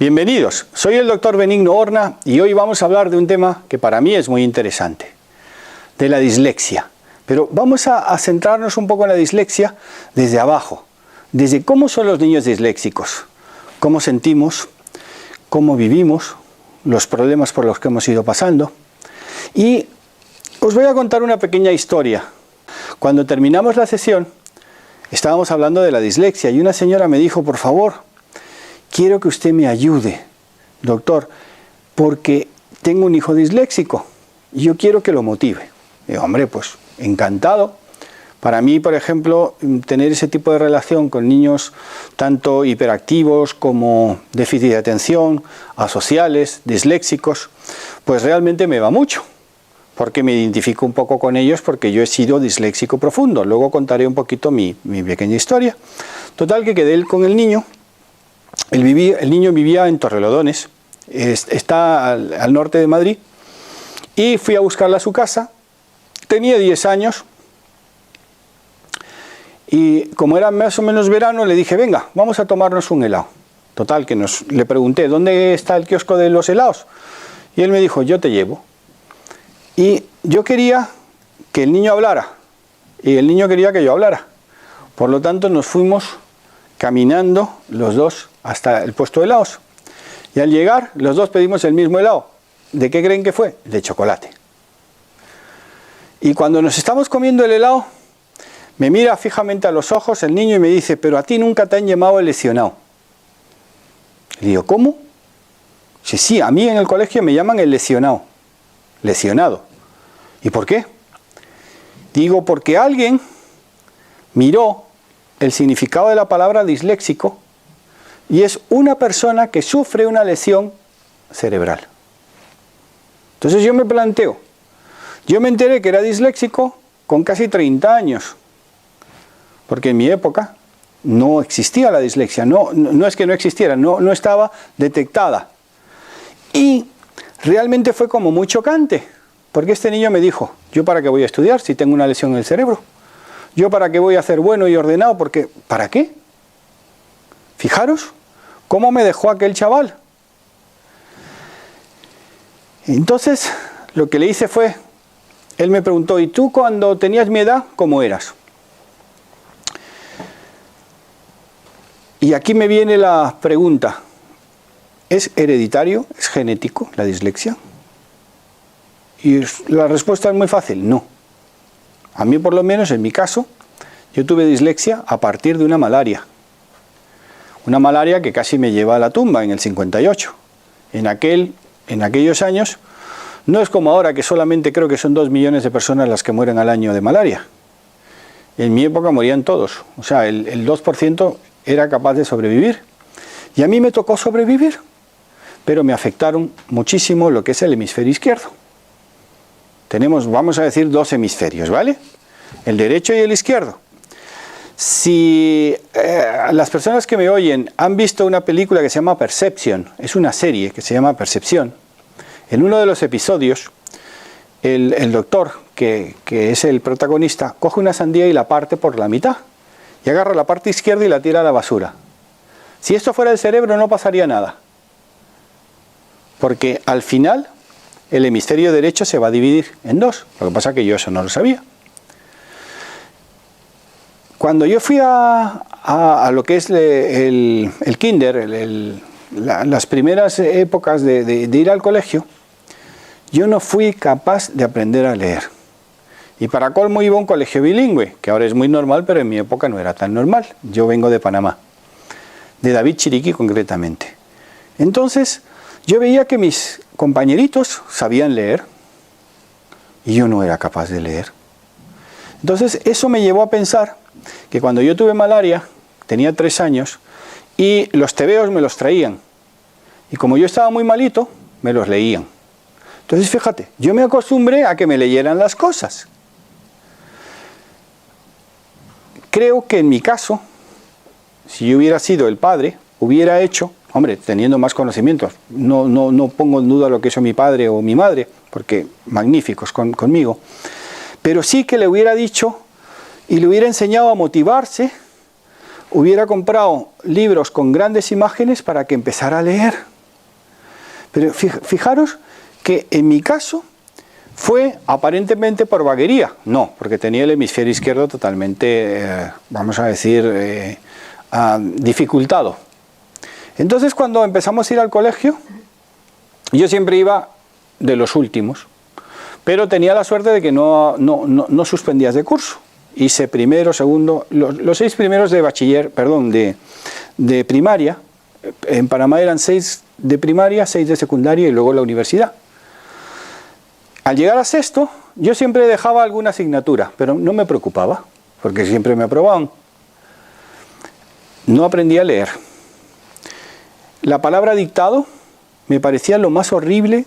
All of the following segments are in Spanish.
Bienvenidos, soy el doctor Benigno Horna y hoy vamos a hablar de un tema que para mí es muy interesante, de la dislexia. Pero vamos a centrarnos un poco en la dislexia desde abajo, desde cómo son los niños disléxicos, cómo sentimos, cómo vivimos, los problemas por los que hemos ido pasando. Y os voy a contar una pequeña historia. Cuando terminamos la sesión, estábamos hablando de la dislexia y una señora me dijo, por favor, quiero que usted me ayude, doctor, porque tengo un hijo disléxico y yo quiero que lo motive. Digo, hombre, pues encantado. Para mí, por ejemplo, tener ese tipo de relación con niños tanto hiperactivos como déficit de atención, asociales, disléxicos, pues realmente me va mucho, porque me identifico un poco con ellos porque yo he sido disléxico profundo. Luego contaré un poquito mi pequeña historia. Total que quedé con el niño. El niño vivía en Torrelodones, está al norte de Madrid, y fui a buscarla a su casa. Tenía 10 años y como era más o menos verano le dije, venga, vamos a tomarnos un helado. Total, que le pregunté, ¿dónde está el kiosco de los helados? Y él me dijo, yo te llevo. Y yo quería que el niño hablara y el niño quería que yo hablara. Por lo tanto nos fuimos caminando los dos hasta el puesto de helados. Y al llegar los dos pedimos el mismo helado. ¿De qué creen que fue? De chocolate. Y cuando nos estamos comiendo el helado, me mira fijamente a los ojos el niño y me dice, pero a ti nunca te han llamado el lesionado. Le digo, ¿cómo? Dice, sí, a mí en el colegio me llaman el lesionado. Lesionado. ¿Y por qué? Digo, porque alguien miró el significado de la palabra disléxico y es una persona que sufre una lesión cerebral. Entonces yo me planteo, yo me enteré que era disléxico con casi 30 años, porque en mi época no existía la dislexia, no es que no existiera, no estaba detectada. Y realmente fue como muy chocante, porque este niño me dijo, ¿yo para qué voy a estudiar si tengo una lesión en el cerebro? ¿Yo para qué voy a ser bueno y ordenado? Porque, ¿para qué? Fijaros cómo me dejó aquel chaval. Entonces, lo que le hice fue, él me preguntó, ¿y tú cuando tenías mi edad, cómo eras? Y aquí me viene la pregunta, ¿es hereditario, es genético la dislexia? Y la respuesta es muy fácil, no. A mí, por lo menos, en mi caso, yo tuve dislexia a partir de una malaria. Una malaria que casi me lleva a la tumba en el 58. En aquellos años, no es como ahora que solamente creo que son 2 millones de personas las que mueren al año de malaria. En mi época morían todos. O sea, el 2% era capaz de sobrevivir. Y a mí me tocó sobrevivir. Pero me afectaron muchísimo lo que es el hemisferio izquierdo. Tenemos, vamos a decir, 2 hemisferios, ¿vale? El derecho y el izquierdo. Si las personas que me oyen han visto una película que se llama Perception, es una serie que se llama Percepción, en uno de los episodios, el doctor, que es el protagonista, coge una sandía y la parte por la mitad, y agarra la parte izquierda y la tira a la basura. Si esto fuera el cerebro no pasaría nada, porque al final el hemisferio derecho se va a dividir en 2. Lo que pasa es que yo eso no lo sabía. Cuando yo fui a lo que es el kinder, las primeras épocas de ir al colegio, yo no fui capaz de aprender a leer. Y para colmo iba a un colegio bilingüe, que ahora es muy normal, pero en mi época no era tan normal. Yo vengo de Panamá, de David Chiriquí concretamente. Entonces, yo veía que mis compañeritos sabían leer y yo no era capaz de leer. Entonces eso me llevó a pensar que cuando yo tuve malaria, tenía 3 años, y los tebeos me los traían. Y como yo estaba muy malito, me los leían. Entonces fíjate, yo me acostumbré a que me leyeran las cosas. Creo que en mi caso, si yo hubiera sido el padre, hubiera hecho, hombre, teniendo más conocimientos, no pongo en duda lo que hizo mi padre o mi madre, porque magníficos conmigo, pero sí que le hubiera dicho y le hubiera enseñado a motivarse, hubiera comprado libros con grandes imágenes para que empezara a leer. Pero fijaros que en mi caso fue aparentemente por vaguería. No, porque tenía el hemisferio izquierdo totalmente, vamos a decir, dificultado. Entonces cuando empezamos a ir al colegio, yo siempre iba de los últimos, pero tenía la suerte de que no suspendías de curso. Hice primero, segundo, los 6 primeros de bachiller, perdón, de primaria. En Panamá eran 6 de primaria, 6 de secundaria y luego la universidad. Al llegar a sexto, yo siempre dejaba alguna asignatura, pero no me preocupaba, porque siempre me aprobaban. No aprendí a leer. La palabra dictado me parecía lo más horrible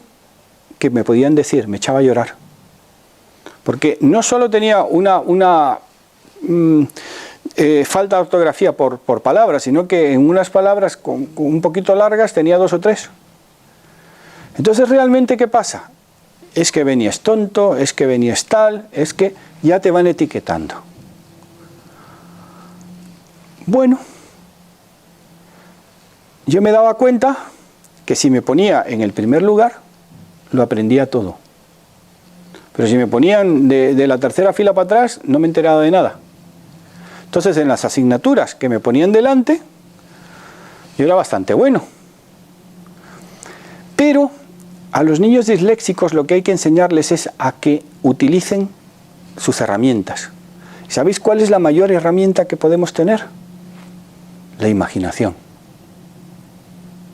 que me podían decir, me echaba a llorar. Porque no solo tenía una falta de ortografía por palabras, sino que en unas palabras con un poquito largas tenía 2 o 3. Entonces, ¿realmente qué pasa? Es que venías tonto, es que venías tal, es que ya te van etiquetando. Bueno, yo me daba cuenta que si me ponía en el primer lugar, lo aprendía todo. Pero si me ponían de la tercera fila para atrás, no me enteraba de nada. Entonces, en las asignaturas que me ponían delante, yo era bastante bueno. Pero a los niños disléxicos lo que hay que enseñarles es a que utilicen sus herramientas. ¿Sabéis cuál es la mayor herramienta que podemos tener? La imaginación.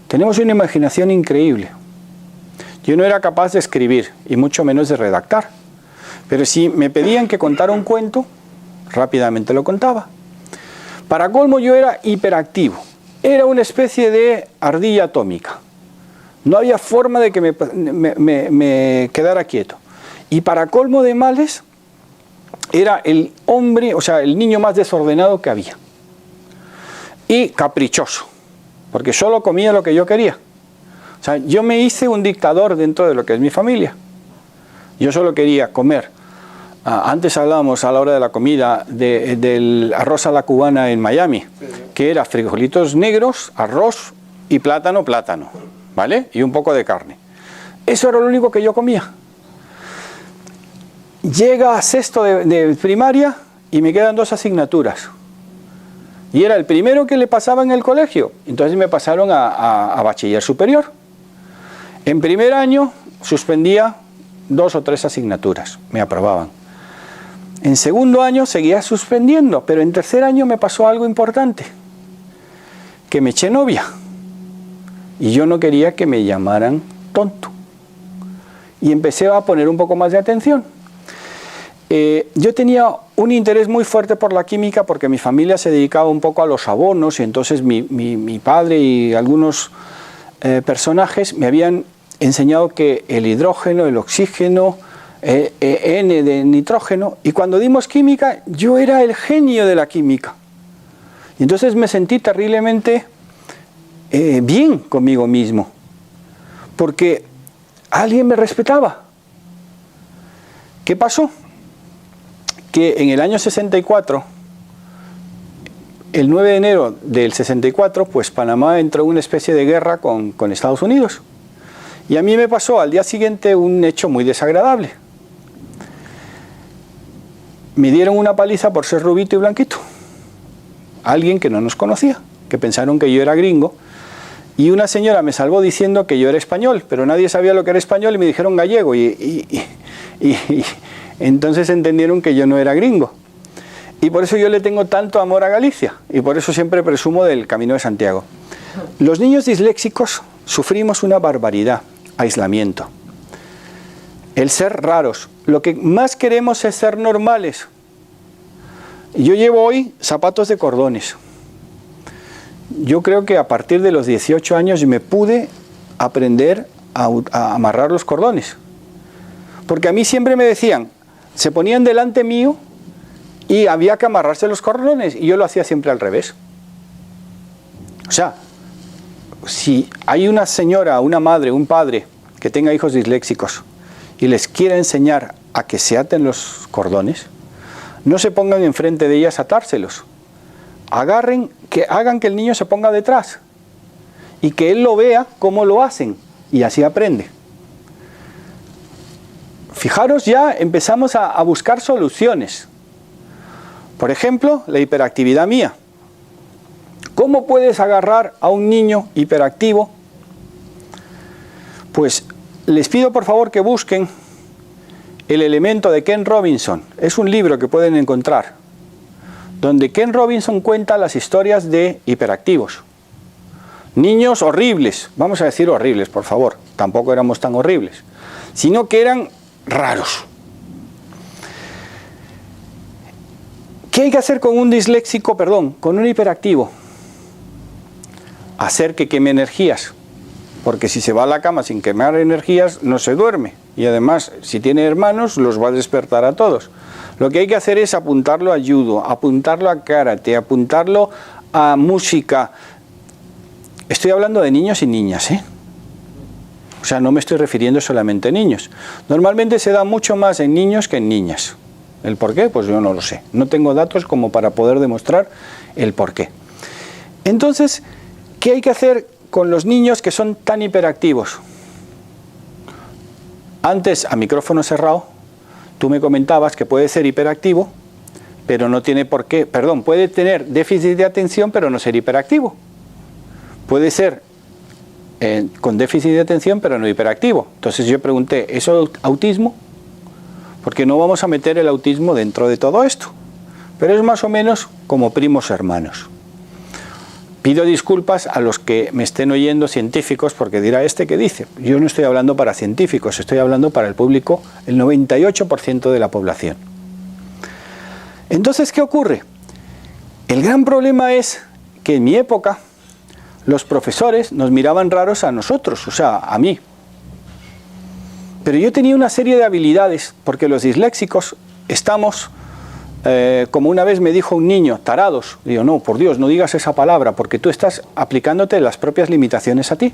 Tenemos una imaginación increíble. Yo no era capaz de escribir, y mucho menos de redactar. Pero si me pedían que contara un cuento, rápidamente lo contaba. Para colmo, yo era hiperactivo. Era una especie de ardilla atómica. No había forma de que me quedara quieto. Y para colmo de males, era el hombre, o sea, el niño más desordenado que había. Y caprichoso, porque solo comía lo que yo quería. O sea, yo me hice un dictador dentro de lo que es mi familia. Yo solo quería comer. Antes hablábamos a la hora de la comida del arroz a la cubana en Miami, que era frijolitos negros, arroz y plátano, ¿vale? Y un poco de carne. Eso era lo único que yo comía. Llega a sexto de primaria y me quedan 2 asignaturas. Y era el primero que le pasaba en el colegio. Entonces me pasaron a bachiller superior. En primer año suspendía 2 o 3 asignaturas, me aprobaban. En segundo año seguía suspendiendo, pero en tercer año me pasó algo importante, que me eché novia. Y yo no quería que me llamaran tonto. Y empecé a poner un poco más de atención. Yo tenía un interés muy fuerte por la química porque mi familia se dedicaba un poco a los abonos y entonces mi padre y algunos personajes me habían enseñado que el hidrógeno, el oxígeno, N de nitrógeno, y cuando dimos química yo era el genio de la química. Y entonces me sentí terriblemente bien conmigo mismo, porque alguien me respetaba. ¿Qué pasó? Que en el año 64, el 9 de enero del 64, pues Panamá entró en una especie de guerra con Estados Unidos. Y a mí me pasó al día siguiente un hecho muy desagradable. Me dieron una paliza por ser rubito y blanquito. Alguien que no nos conocía, que pensaron que yo era gringo. Y una señora me salvó diciendo que yo era español, pero nadie sabía lo que era español y me dijeron gallego. Y entonces entendieron que yo no era gringo. Y por eso yo le tengo tanto amor a Galicia. Y por eso siempre presumo del Camino de Santiago. Los niños disléxicos sufrimos una barbaridad. Aislamiento. El ser raros. Lo que más queremos es ser normales. Yo llevo hoy zapatos de cordones. Yo creo que a partir de los 18 años me pude aprender a amarrar los cordones. Porque a mí siempre me decían, se ponían delante mío y había que amarrarse los cordones y yo lo hacía siempre al revés. O sea, si hay una señora, una madre, un padre que tenga hijos disléxicos y les quiera enseñar a que se aten los cordones, no se pongan enfrente de ellas a atárselos. Hagan que el niño se ponga detrás y que él lo vea cómo lo hacen y así aprende. Fijaros, ya empezamos a buscar soluciones. Por ejemplo, la hiperactividad mía. ¿Cómo puedes agarrar a un niño hiperactivo? Pues les pido por favor que busquen El elemento de Ken Robinson. Es un libro que pueden encontrar, donde Ken Robinson cuenta las historias de hiperactivos. Niños horribles, vamos a decir horribles, por favor, tampoco éramos tan horribles, sino que eran raros. ¿Qué hay que hacer con un disléxico, con un hiperactivo? Hacer que queme energías, porque si se va a la cama sin quemar energías no se duerme, y además si tiene hermanos los va a despertar a todos. Lo que hay que hacer es apuntarlo a judo, apuntarlo a karate, apuntarlo a música. Estoy hablando de niños y niñas, ¿eh? O sea, no me estoy refiriendo solamente a niños. Normalmente se da mucho más en niños que en niñas. ¿El por qué? Pues yo no lo sé. No tengo datos como para poder demostrar el por qué. Entonces, ¿qué hay que hacer con los niños que son tan hiperactivos? Antes, a micrófono cerrado, tú me comentabas que puede ser hiperactivo, pero no tiene por qué, puede tener déficit de atención, pero no ser hiperactivo. Puede ser con déficit de atención, pero no hiperactivo. Entonces yo pregunté, ¿eso es autismo? Porque no vamos a meter el autismo dentro de todo esto. Pero es más o menos como primos hermanos. Pido disculpas a los que me estén oyendo científicos, porque dirá ¿qué dice? Yo no estoy hablando para científicos, estoy hablando para el público, el 98% de la población. Entonces, ¿qué ocurre? El gran problema es que en mi época los profesores nos miraban raros a nosotros, o sea, a mí. Pero yo tenía una serie de habilidades, porque los disléxicos estamos, como una vez me dijo un niño, tarados. Digo, no, por Dios, no digas esa palabra, porque tú estás aplicándote las propias limitaciones a ti.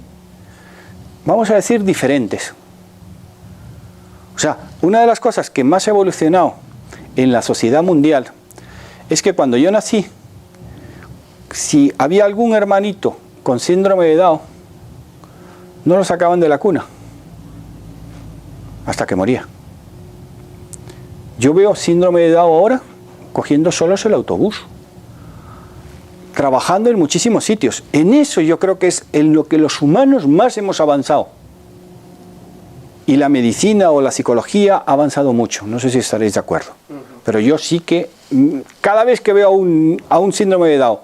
Vamos a decir diferentes. O sea, una de las cosas que más ha evolucionado en la sociedad mundial es que cuando yo nací, si había algún hermanito con síndrome de Down, no lo sacaban de la cuna hasta que moría. Yo veo síndrome de Down ahora cogiendo solos el autobús, trabajando en muchísimos sitios. En eso yo creo que es en lo que los humanos más hemos avanzado. Y la medicina o la psicología ha avanzado mucho. No sé si estaréis de acuerdo. Pero yo sí que, cada vez que veo a un síndrome de Down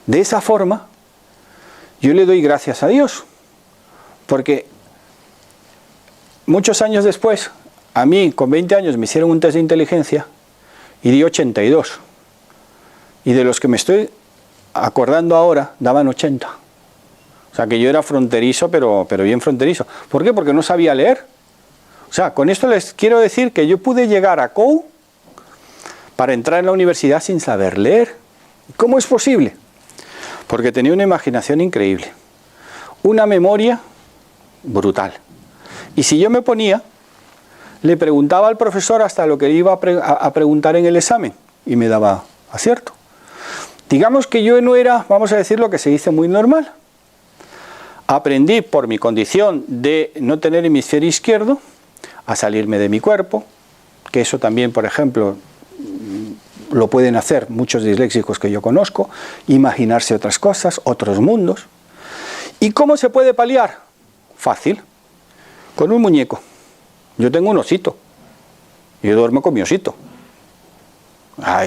de esa forma, yo le doy gracias a Dios. Porque muchos años después, a mí con 20 años me hicieron un test de inteligencia y di 82. Y de los que me estoy acordando ahora, daban 80. O sea que yo era fronterizo, pero bien fronterizo. ¿Por qué? Porque no sabía leer. O sea, con esto les quiero decir que yo pude llegar a COU para entrar en la universidad sin saber leer. ¿Cómo es posible? Porque tenía una imaginación increíble, una memoria brutal. Y si yo me ponía, le preguntaba al profesor hasta lo que iba a preguntar en el examen y me daba acierto. Digamos que yo no era, vamos a decir lo que se dice, muy normal. Aprendí por mi condición de no tener hemisferio izquierdo a salirme de mi cuerpo, que eso también, por ejemplo, lo pueden hacer muchos disléxicos que yo conozco, imaginarse otras cosas, otros mundos. ¿Y cómo se puede paliar? Fácil, con un muñeco. Yo tengo un osito, yo duermo con mi osito.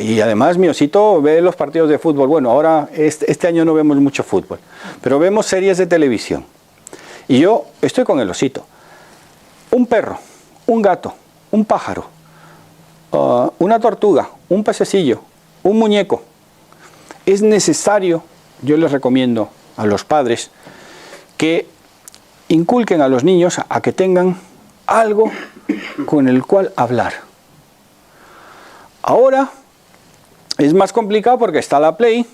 Y además mi osito ve los partidos de fútbol. Bueno, ahora este año no vemos mucho fútbol, pero vemos series de televisión. Y yo estoy con el osito. Un perro, un gato, un pájaro, una tortuga, un pececillo, un muñeco. Es necesario, yo les recomiendo a los padres, que inculquen a los niños a que tengan algo con el cual hablar. Ahora es más complicado porque está la Play,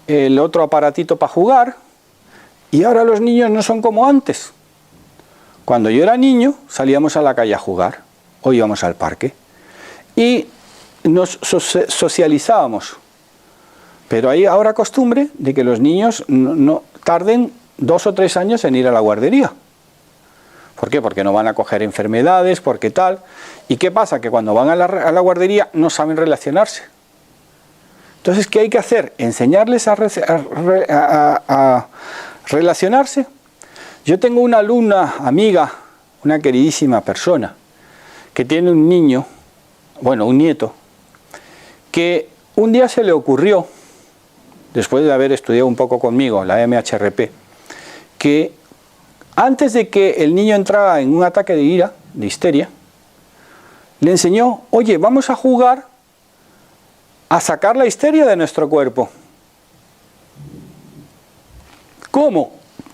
el otro aparatito para jugar, y ahora los niños no son como antes. Cuando yo era niño salíamos a la calle a jugar o íbamos al parque y nos socializábamos. Pero hay ahora costumbre de que los niños no tarden 2 o 3 años en ir a la guardería. ¿Por qué? Porque no van a coger enfermedades, porque tal. ¿Y qué pasa? Que cuando van a la guardería no saben relacionarse. Entonces, ¿qué hay que hacer? Enseñarles a relacionarse. Yo tengo una alumna, amiga, una queridísima persona, que tiene un niño, bueno, un nieto, que un día se le ocurrió, después de haber estudiado un poco conmigo la MHRP, que antes de que el niño entrara en un ataque de ira, de histeria, le enseñó, oye, vamos a jugar a sacar la histeria de nuestro cuerpo. ¿Cómo?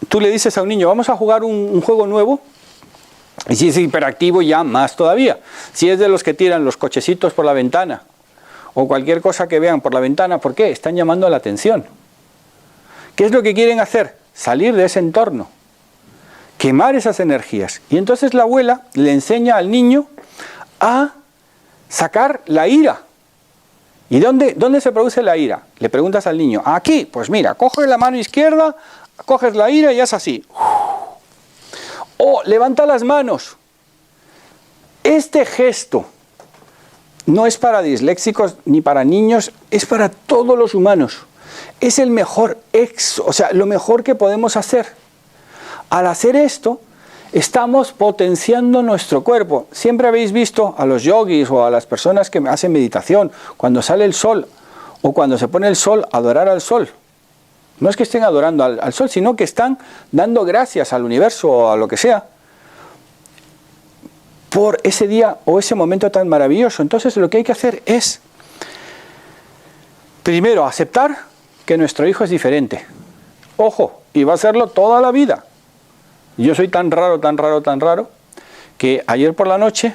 Tú le dices a un niño, vamos a jugar un juego nuevo, y si es hiperactivo ya más todavía. Si es de los que tiran los cochecitos por la ventana, o cualquier cosa que vean por la ventana, ¿por qué? Están llamando la atención. ¿Qué es lo que quieren hacer? Salir de ese entorno, quemar esas energías. Y entonces la abuela le enseña al niño a sacar la ira. ¿Y dónde se produce la ira? Le preguntas al niño, aquí, pues mira, coges la mano izquierda, coges la ira y es así. O levanta las manos. Este gesto no es para disléxicos ni para niños, es para todos los humanos. Es el mejor lo mejor que podemos hacer. Al hacer esto, estamos potenciando nuestro cuerpo. Siempre habéis visto a los yogis o a las personas que hacen meditación, cuando sale el sol o cuando se pone el sol, adorar al sol. No es que estén adorando al sol, sino que están dando gracias al universo o a lo que sea por ese día o ese momento tan maravilloso. Entonces lo que hay que hacer es, primero, aceptar que nuestro hijo es diferente. Ojo, y va a serlo toda la vida. Yo soy tan raro, que ayer por la noche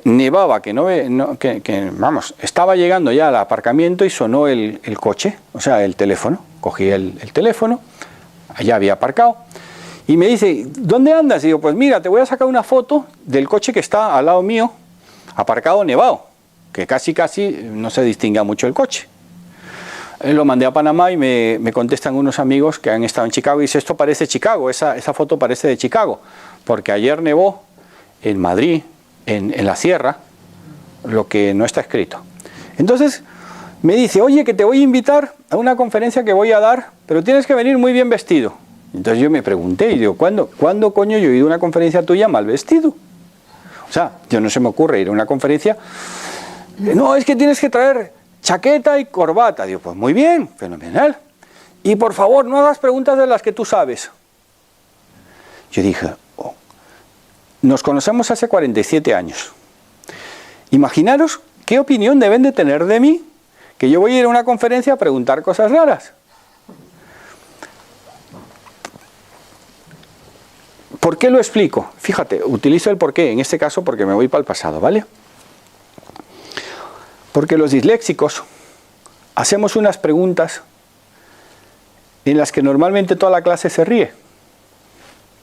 nevaba, estaba llegando ya al aparcamiento y sonó el coche, o sea, el teléfono. Cogí el teléfono, allá había aparcado, y me dice, ¿dónde andas? Y digo, pues mira, te voy a sacar una foto del coche que está al lado mío, aparcado nevado, que casi no se distingue mucho el coche. Lo mandé a Panamá y me contestan unos amigos que han estado en Chicago y dice, esto parece Chicago, esa foto parece de Chicago, porque ayer nevó en Madrid, en la sierra, lo que no está escrito. Entonces me dice, oye, que te voy a invitar a una conferencia que voy a dar, pero tienes que venir muy bien vestido. Entonces yo me pregunté y digo, ¿cuándo coño yo he ido a una conferencia tuya mal vestido? O sea, yo no se me ocurre ir a una conferencia, no, es que tienes que traer chaqueta y corbata. Digo, pues muy bien, fenomenal. Y por favor, no hagas preguntas de las que tú sabes. Yo dije, nos conocemos hace 47 años. Imaginaros qué opinión deben de tener de mí, que yo voy a ir a una conferencia a preguntar cosas raras. ¿Por qué lo explico? Fíjate, utilizo el por qué, en este caso porque me voy para el pasado, ¿vale? Porque los disléxicos hacemos unas preguntas en las que normalmente toda la clase se ríe.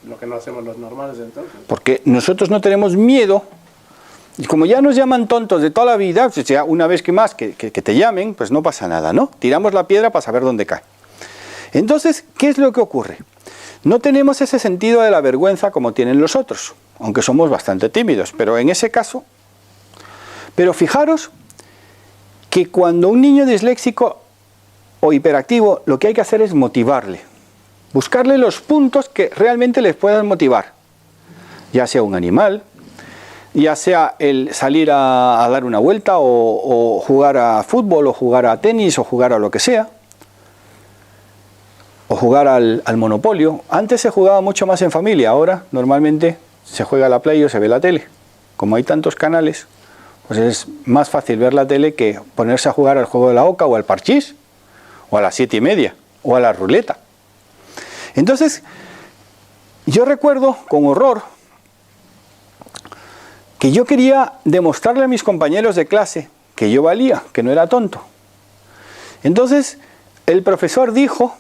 Lo que no hacemos los normales entonces. Porque nosotros no tenemos miedo, y como ya nos llaman tontos de toda la vida, pues ya una vez que más que te llamen, pues no pasa nada, ¿no? Tiramos la piedra para saber dónde cae. Entonces, ¿qué es lo que ocurre? No tenemos ese sentido de la vergüenza como tienen los otros, aunque somos bastante tímidos, pero en ese caso... Pero fijaros que cuando un niño disléxico o hiperactivo, lo que hay que hacer es motivarle. Buscarle los puntos que realmente les puedan motivar. Ya sea un animal, ya sea el salir a dar una vuelta o jugar a fútbol o jugar a tenis o jugar a lo que sea. O jugar al monopolio. Antes se jugaba mucho más en familia, ahora normalmente se juega a la play o se ve la tele. Como hay tantos canales, pues es más fácil ver la tele que ponerse a jugar al juego de la oca o al parchís, o a las 7:30, o a la ruleta. Entonces, yo recuerdo con horror que yo quería demostrarle a mis compañeros de clase que yo valía, que no era tonto. Entonces, el profesor dijo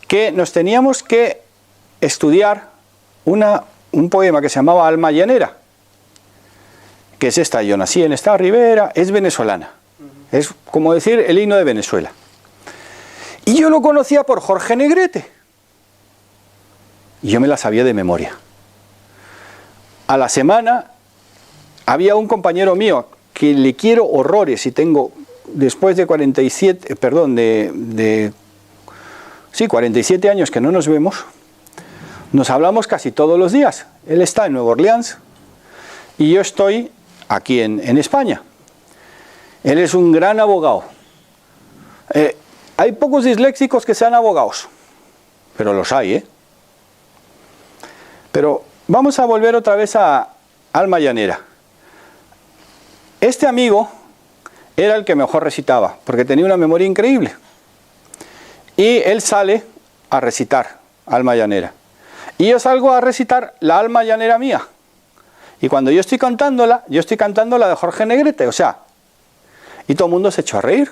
que nos teníamos que estudiar un poema que se llamaba Alma Llanera, que es esta: yo nací en esta ribera, es venezolana. Es como decir el himno de Venezuela. Y yo lo conocía por Jorge Negrete. y yo me las sabía de memoria. A la semana había un compañero mío que le quiero horrores y tengo, después de 47 años que no nos vemos, nos hablamos casi todos los días. Él está en Nueva Orleans y yo estoy aquí en España. Él es un gran abogado. Hay pocos disléxicos que sean abogados, pero los hay, ¿eh? Pero vamos a volver otra vez a Alma Llanera. Este amigo era el que mejor recitaba, porque tenía una memoria increíble. Y él sale a recitar Alma Llanera. Y yo salgo a recitar la Alma Llanera mía. Y cuando yo estoy cantando la de Jorge Negrete, o sea, y todo el mundo se echó a reír.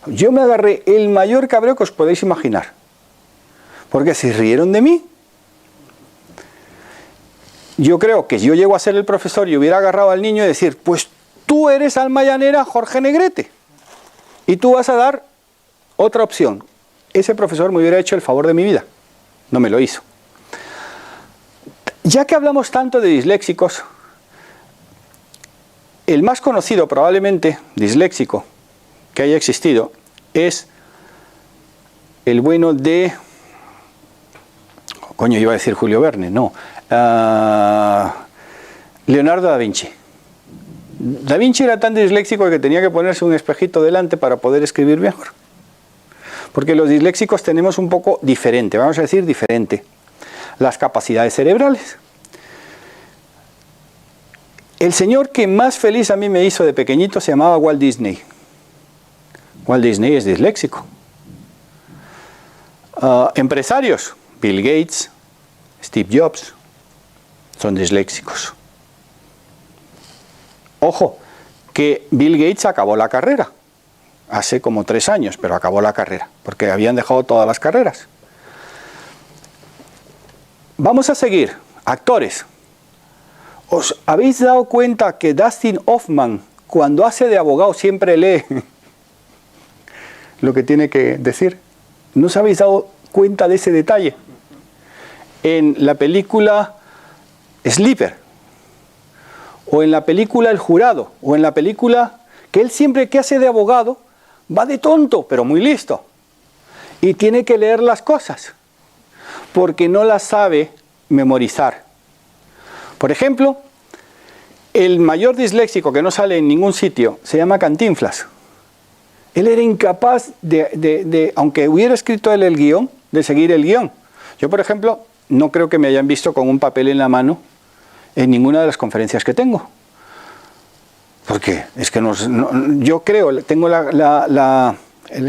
Yo me agarré el mayor cabreo que os podéis imaginar, porque se rieron de mí. Yo creo que yo llego a ser el profesor y hubiera agarrado al niño y decir, pues tú eres Alma Llanera Jorge Negrete, y tú vas a dar otra opción. Ese profesor me hubiera hecho el favor de mi vida, no me lo hizo. Ya que hablamos tanto de disléxicos, el más conocido probablemente disléxico que haya existido es el bueno de... Coño, iba a decir Julio Verne, no. Leonardo da Vinci. Da Vinci era tan disléxico que tenía que ponerse un espejito delante para poder escribir mejor. Porque los disléxicos tenemos un poco diferente, vamos a decir diferente, las capacidades cerebrales. El señor que más feliz a mí me hizo de pequeñito se llamaba Walt Disney. Walt Disney es disléxico. Empresarios, Bill Gates, Steve Jobs, son disléxicos. Ojo, que Bill Gates acabó la carrera, hace como 3 años, pero acabó la carrera, porque habían dejado todas las carreras. Vamos a seguir, actores. ¿Os habéis dado cuenta que Dustin Hoffman, cuando hace de abogado, siempre lee lo que tiene que decir? ¿No os habéis dado cuenta de ese detalle? En la película Sleeper, o en la película El Jurado, o en la película que él siempre que hace de abogado va de tonto, pero muy listo, y tiene que leer las cosas, porque no las sabe memorizar. Por ejemplo, el mayor disléxico que no sale en ningún sitio se llama Cantinflas. Él era incapaz aunque hubiera escrito él el guión, de seguir el guión. Yo, por ejemplo, no creo que me hayan visto con un papel en la mano en ninguna de las conferencias que tengo. Porque es que yo creo, tengo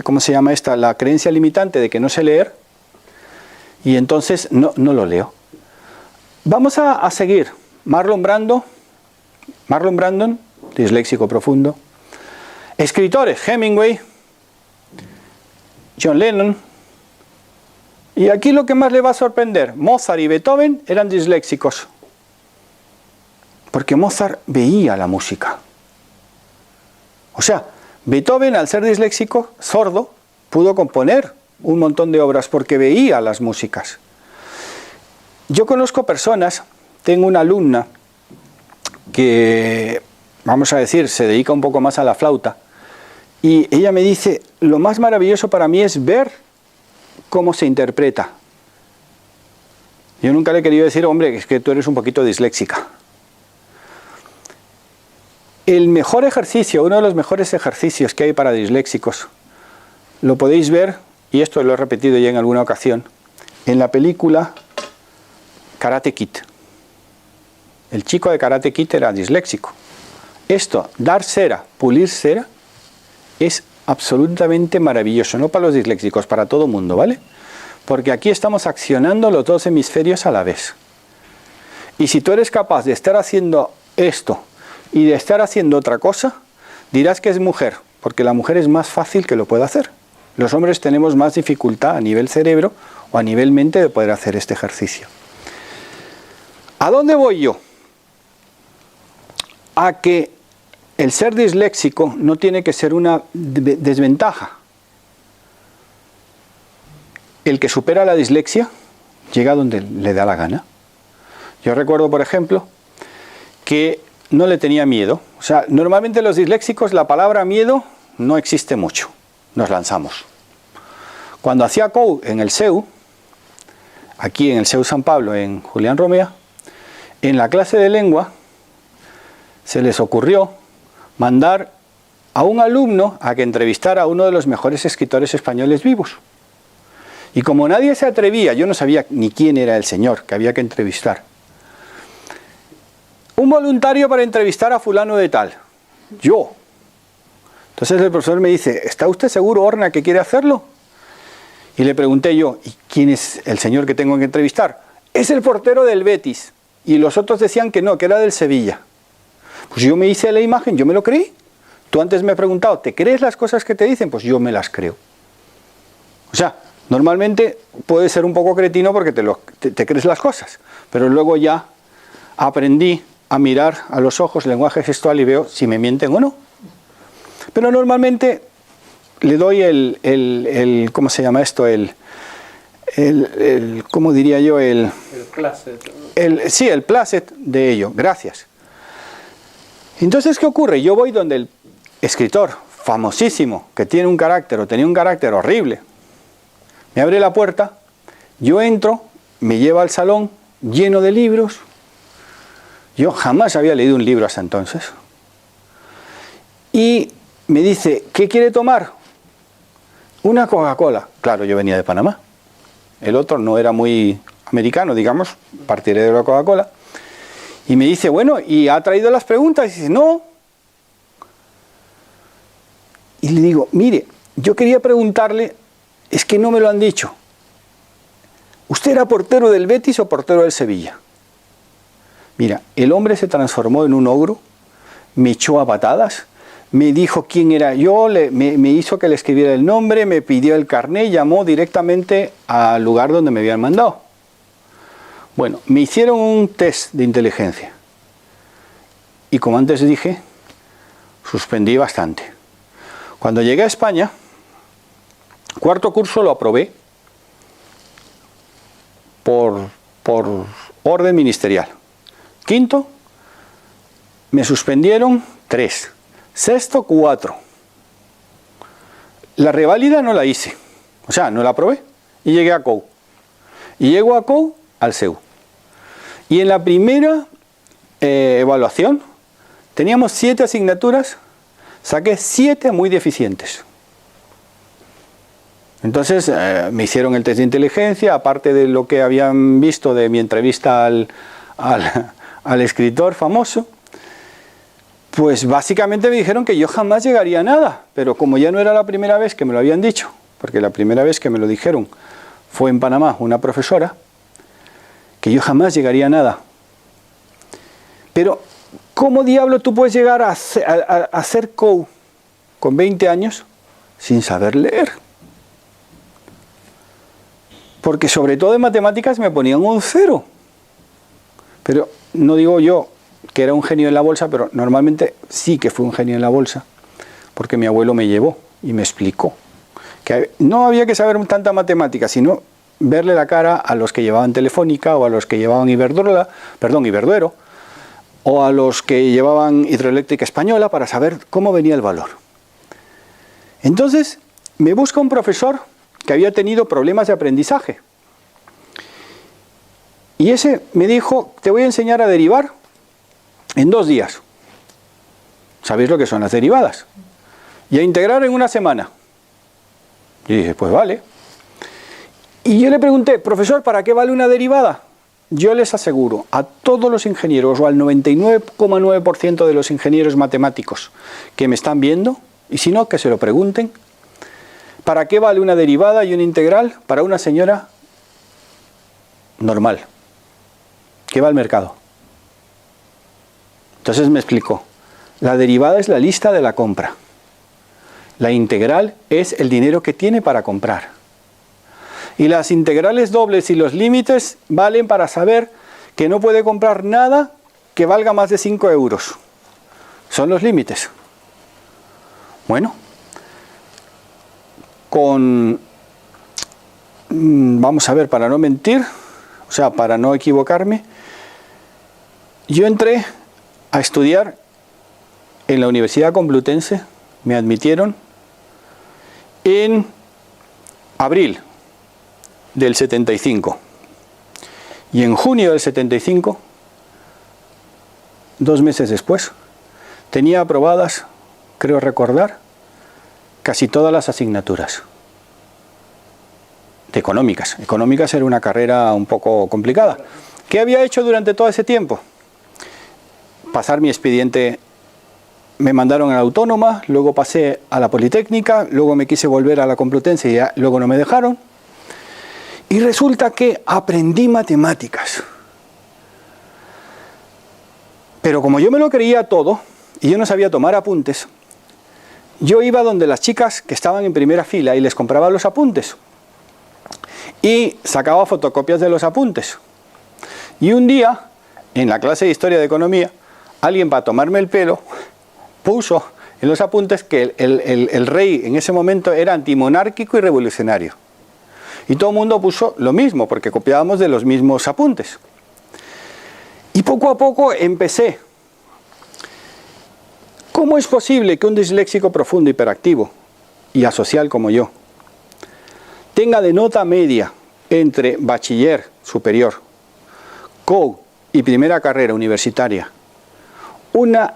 ¿cómo se llama esta? La creencia limitante de que no sé leer, y entonces no lo leo. Vamos a seguir. Marlon Brandon, disléxico profundo. Escritores, Hemingway, John Lennon. Y aquí lo que más le va a sorprender, Mozart y Beethoven eran disléxicos. Porque Mozart veía la música. O sea, Beethoven, al ser disléxico, sordo, pudo componer un montón de obras porque veía las músicas. Yo conozco personas, tengo una alumna que, vamos a decir, se dedica un poco más a la flauta, y ella me dice, lo más maravilloso para mí es ver cómo se interpreta. Yo nunca le he querido decir, hombre, es que tú eres un poquito disléxica. El mejor ejercicio, uno de los mejores ejercicios que hay para disléxicos, lo podéis ver, y esto lo he repetido ya en alguna ocasión, en la película Karate Kid. El chico de Karate Kid era disléxico. Esto, dar cera, pulir cera, es absolutamente maravilloso, no para los disléxicos, para todo el mundo, ¿vale? Porque aquí estamos accionando los 2 hemisferios a la vez. Y si tú eres capaz de estar haciendo esto y de estar haciendo otra cosa, dirás que es mujer, porque la mujer es más fácil que lo pueda hacer. Los hombres tenemos más dificultad a nivel cerebro o a nivel mente de poder hacer este ejercicio. ¿A dónde voy yo? A que el ser disléxico no tiene que ser una desventaja. El que supera la dislexia llega donde le da la gana. Yo recuerdo, por ejemplo, que no le tenía miedo. O sea, normalmente los disléxicos la palabra miedo no existe mucho. Nos lanzamos. Cuando hacía COU en el SEU, aquí en el SEU San Pablo, en Julián Romea, en la clase de lengua se les ocurrió mandar a un alumno a que entrevistara a uno de los mejores escritores españoles vivos. Y como nadie se atrevía, yo no sabía ni quién era el señor que había que entrevistar. Un voluntario para entrevistar a fulano de tal. Yo. Entonces el profesor me dice, ¿está usted seguro, Orna, que quiere hacerlo? Y le pregunté yo, ¿y quién es el señor que tengo que entrevistar? Es el portero del Betis. Y los otros decían que no, que era del Sevilla. Pues yo me hice la imagen, yo me lo creí. Tú antes me has preguntado, ¿te crees las cosas que te dicen? Pues yo me las creo. O sea, normalmente puede ser un poco cretino porque te crees las cosas. Pero luego ya aprendí a mirar a los ojos, lenguaje gestual, y veo si me mienten o no. Pero normalmente le doy ¿cómo se llama esto? ¿Cómo diría yo? El placet. Sí, el placet de ello. Gracias. Entonces, ¿qué ocurre? Yo voy donde el escritor famosísimo, que tiene un carácter o tenía un carácter horrible, me abre la puerta, yo entro, me lleva al salón lleno de libros. Yo jamás había leído un libro hasta entonces. Y me dice, ¿qué quiere tomar? Una Coca-Cola. Claro, yo venía de Panamá. El otro no era muy americano, digamos, partiré de la Coca-Cola. Y me dice, bueno, ¿y ha traído las preguntas? Y dice, no. Y le digo, mire, yo quería preguntarle, es que no me lo han dicho. ¿Usted era portero del Betis o portero del Sevilla? Mira, el hombre se transformó en un ogro, me echó a patadas, me dijo quién era yo, me hizo que le escribiera el nombre, me pidió el carné, llamó directamente al lugar donde me habían mandado. Bueno, me hicieron un test de inteligencia y, como antes dije, suspendí bastante. Cuando llegué a España, cuarto curso lo aprobé por orden ministerial. Quinto, me suspendieron 3. Sexto, 4. La reválida no la hice, o sea, no la aprobé y llegué a COU. Y llego a COU al SEU. Y en la primera evaluación teníamos 7 asignaturas, saqué 7 muy deficientes. Entonces me hicieron el test de inteligencia, aparte de lo que habían visto de mi entrevista al escritor famoso. Pues básicamente me dijeron que yo jamás llegaría a nada, pero como ya no era la primera vez que me lo habían dicho, porque la primera vez que me lo dijeron fue en Panamá una profesora, que yo jamás llegaría a nada. Pero, ¿cómo diablo tú puedes llegar a hacer COU con 20 años sin saber leer? Porque sobre todo en matemáticas me ponían un 0. Pero no digo yo que era un genio en la bolsa, pero normalmente sí que fui un genio en la bolsa, porque mi abuelo me llevó y me explicó que no había que saber tanta matemática, sino verle la cara a los que llevaban Telefónica o a los que llevaban Iberduero, o a los que llevaban Hidroeléctrica Española para saber cómo venía el valor. Entonces me busca un profesor que había tenido problemas de aprendizaje. Y ese me dijo, te voy a enseñar a derivar en 2 días. ¿Sabéis lo que son las derivadas? Y a integrar en 1 semana. Y dije, pues vale. Y yo le pregunté, profesor, ¿para qué vale una derivada? Yo les aseguro a todos los ingenieros, o al 99,9% de los ingenieros matemáticos que me están viendo, y si no, que se lo pregunten, ¿para qué vale una derivada y una integral para una señora normal que va al mercado? Entonces me explicó, la derivada es la lista de la compra, la integral es el dinero que tiene para comprar, y las integrales dobles y los límites valen para saber que no puede comprar nada que valga más de 5 euros. Son los límites. Bueno, vamos a ver, para no mentir, o sea, para no equivocarme, yo entré a estudiar en la Universidad Complutense, me admitieron en abril del 75 y en junio del 75, 2 meses después, tenía aprobadas, creo recordar, casi todas las asignaturas de económicas. Económicas era una carrera un poco complicada. ¿Qué había hecho durante todo ese tiempo? Pasar mi expediente, me mandaron a la Autónoma, luego pasé a la Politécnica, luego me quise volver a la Complutense y ya, luego no me dejaron. Y resulta que aprendí matemáticas. Pero como yo me lo creía todo, y yo no sabía tomar apuntes, yo iba donde las chicas que estaban en primera fila y les compraba los apuntes. Y sacaba fotocopias de los apuntes. Y un día, en la clase de Historia de Economía, alguien para tomarme el pelo puso en los apuntes que el rey en ese momento era antimonárquico y revolucionario. Y todo el mundo puso lo mismo, porque copiábamos de los mismos apuntes. Y poco a poco empecé. ¿Cómo es posible que un disléxico profundo, hiperactivo y asocial como yo tenga de nota media entre bachiller superior, COU y primera carrera universitaria una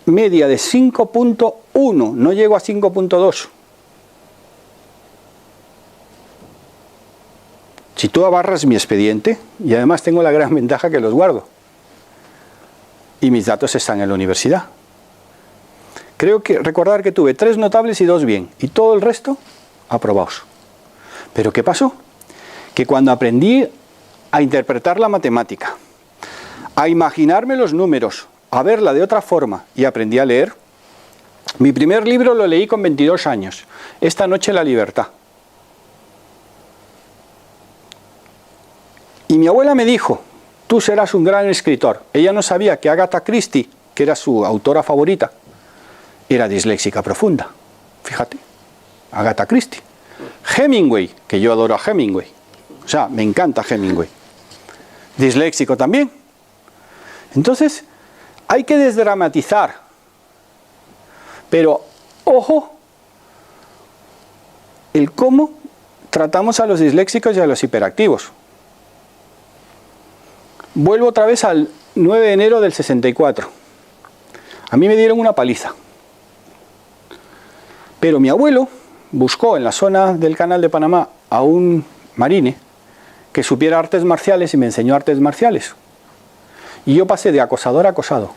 media de 5.1, no llego a 5.2? Si tú abarras mi expediente, y además tengo la gran ventaja que los guardo, y mis datos están en la universidad. Creo que recordar que tuve 3 notables y 2 bien, y todo el resto aprobados. Pero ¿qué pasó? Que cuando aprendí a interpretar la matemática, a imaginarme los números, a verla de otra forma, y aprendí a leer, mi primer libro lo leí con 22 años, Esta noche la libertad. Y mi abuela me dijo, tú serás un gran escritor. Ella no sabía que Agatha Christie, que era su autora favorita, era disléxica profunda. Fíjate, Agatha Christie. Hemingway, que yo adoro a Hemingway. O sea, me encanta Hemingway. Disléxico también. Entonces, hay que desdramatizar. Pero, ojo, el cómo tratamos a los disléxicos y a los hiperactivos. Vuelvo otra vez al 9 de enero del 64. A mí me dieron una paliza. Pero mi abuelo buscó en la zona del Canal de Panamá a un marine que supiera artes marciales y me enseñó artes marciales. Y yo pasé de acosador a acosado.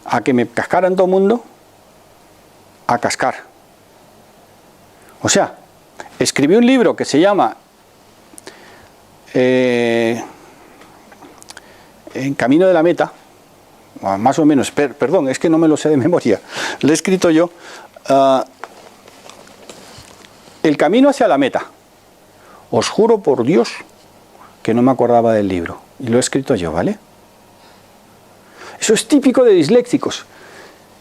A que me cascaran todo el mundo, a cascar. O sea, escribí un libro que se llama En camino de la meta, más o menos, perdón, es que no me lo sé de memoria, lo he escrito yo, El camino hacia la meta. Os juro por Dios que no me acordaba del libro, y lo he escrito yo, ¿vale? Eso es típico de disléxicos.